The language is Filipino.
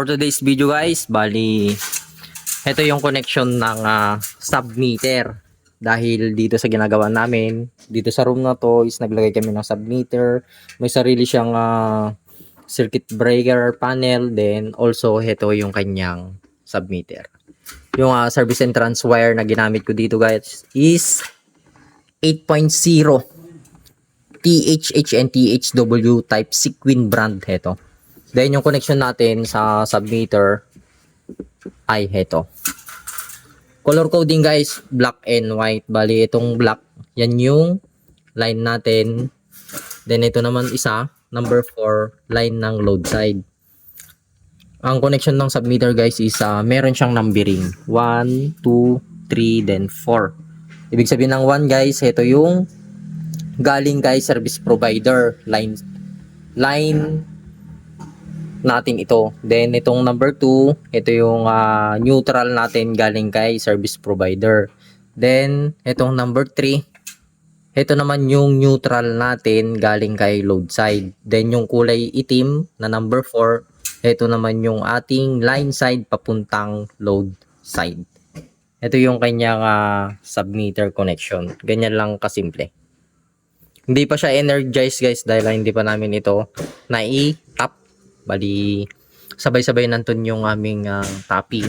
For today's video guys, bali ito yung connection ng submeter. Dahil dito sa ginagawa namin, dito sa room na to is naglagay kami ng submeter. May sarili siyang circuit breaker panel, then also ito yung kanyang submeter. Yung service entrance wire na ginamit ko dito guys is 8.0 THH and THW type Sequin brand heto. Then yung connection natin sa submeter ay heto. Color coding guys, black and white. Bali itong black, yan yung line natin. Then ito naman isa, number 4, line ng load side. Ang connection ng submeter guys is meron siyang numbering. 1, 2, 3, then 4. Ibig sabihin ng 1 guys, ito yung galing kay service provider. Line natin ito. Then itong number 2, ito yung neutral natin galing kay service provider. Then itong number 3, ito naman yung neutral natin galing kay load side. Then yung kulay itim na number 4, ito naman yung ating line side papuntang load side. Ito yung kanyang submeter connection. Ganyan lang kasimple. Hindi pa siya energized guys dahil hindi pa namin ito na-tap. Bali, sabay-sabay nandun yung aming tapping.